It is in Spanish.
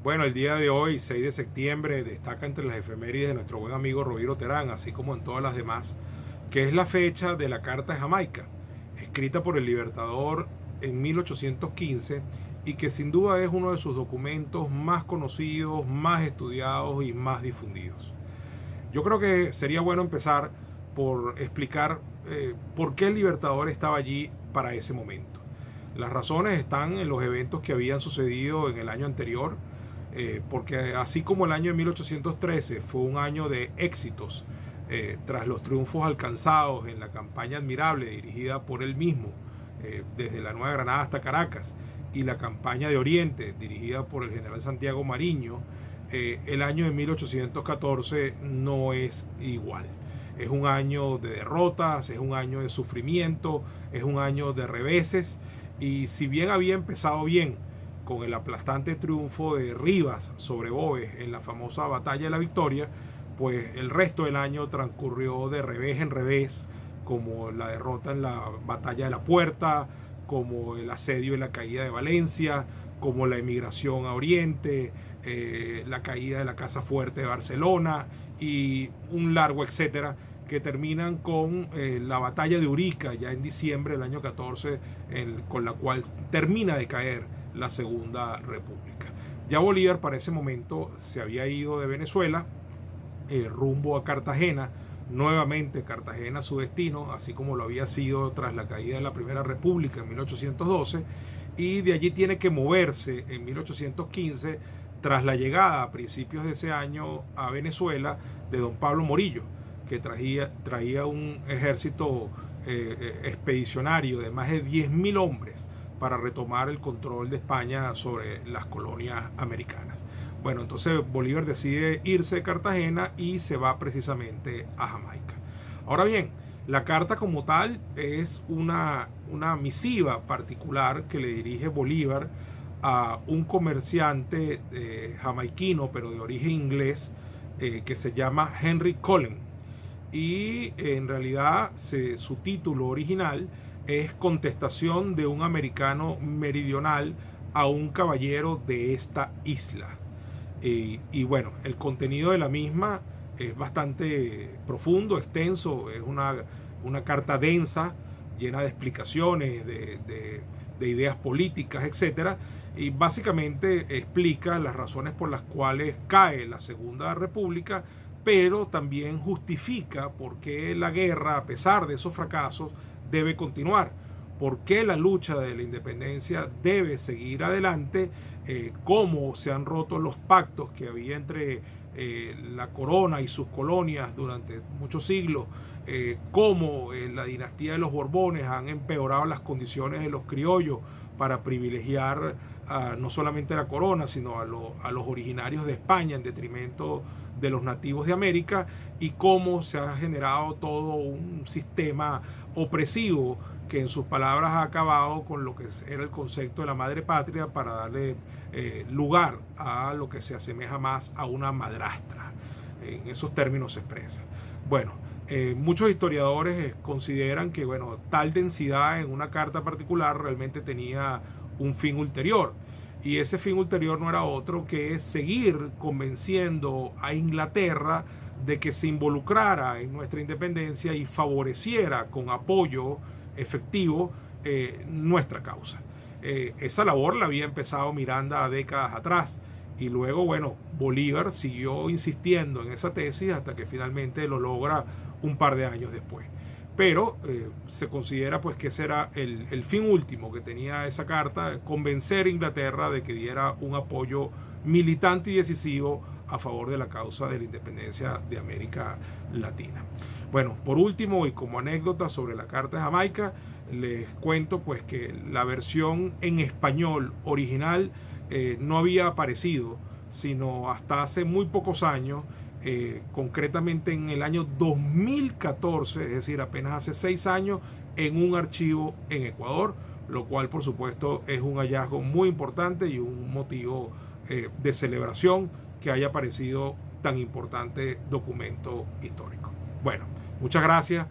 Bueno, el día de hoy, 6 de septiembre, destaca entre las efemérides de nuestro buen amigo Roviro Terán, así como en todas las demás, que es la fecha de la Carta de Jamaica, escrita por el Libertador en 1815 y que sin duda es uno de sus documentos más conocidos, más estudiados y más difundidos. Yo creo que sería bueno empezar por explicar por qué el Libertador estaba allí para ese momento. Las razones están en los eventos que habían sucedido en el año anterior, porque así como el año de 1813 fue un año de éxitos, tras los triunfos alcanzados en la campaña admirable dirigida por él mismo, desde la Nueva Granada hasta Caracas, y la campaña de Oriente dirigida por el general Santiago Mariño, el año de 1814 no es igual. Es un año de derrotas, es un año de sufrimiento, es un año de reveses, y si bien había empezado bien con el aplastante triunfo de Rivas sobre Boves en la famosa Batalla de la Victoria, pues el resto del año transcurrió de revés en revés, como la derrota en la Batalla de la Puerta, como el asedio y la caída de Valencia, como la emigración a Oriente, la caída de la Casa Fuerte de Barcelona y un largo etcétera, que terminan con la batalla de Urica ya en diciembre del año 14, con la cual termina de caer la Segunda República. Ya Bolívar para ese momento se había ido de Venezuela rumbo a Cartagena, nuevamente Cartagena su destino, así como lo había sido tras la caída de la Primera República en 1812, y de allí tiene que moverse en 1815 tras la llegada a principios de ese año a Venezuela de don Pablo Morillo, que traía un ejército expedicionario de más de 10.000 hombres para retomar el control de España sobre las colonias americanas. Bueno, entonces Bolívar decide irse de Cartagena y se va precisamente a Jamaica. Ahora bien, la carta como tal es una misiva particular que le dirige Bolívar a un comerciante jamaiquino, pero de origen inglés, que se llama Henry Cullen. Y en realidad su título original es Contestación de un americano meridional a un caballero de esta isla. Y bueno, el contenido de la misma es bastante profundo, extenso, es una carta densa, llena de explicaciones, de ideas políticas, etcétera, y básicamente explica las razones por las cuales cae la Segunda República, pero también justifica por qué la guerra, a pesar de esos fracasos, debe continuar, por qué la lucha de la independencia debe seguir adelante, cómo se han roto los pactos que había entre la corona y sus colonias durante muchos siglos, cómo la dinastía de los Borbones han empeorado las condiciones de los criollos para privilegiar no solamente a la corona, sino a los originarios de España en detrimento de los nativos de América, y cómo se ha generado todo un sistema opresivo que en sus palabras ha acabado con lo que era el concepto de la madre patria para darle lugar a lo que se asemeja más a una madrastra. En esos términos se expresa. Bueno, muchos historiadores consideran que bueno, tal densidad en una carta particular realmente tenía un fin ulterior. Y ese fin ulterior no era otro que seguir convenciendo a Inglaterra de que se involucrara en nuestra independencia y favoreciera con apoyo efectivo nuestra causa. Esa labor la había empezado Miranda décadas atrás, y luego, bueno, Bolívar siguió insistiendo en esa tesis hasta que finalmente lo logra un par de años después. Pero se considera pues que ese era el fin último que tenía esa carta, convencer a Inglaterra de que diera un apoyo militante y decisivo a favor de la causa de la independencia de América Latina. Bueno, por último y como anécdota sobre la Carta de Jamaica, les cuento pues que la versión en español original no había aparecido sino hasta hace muy pocos años, concretamente en el año 2014, es decir, apenas hace 6 años, en un archivo en Ecuador, lo cual por supuesto es un hallazgo muy importante y un motivo de celebración que haya aparecido tan importante documento histórico. Bueno, muchas gracias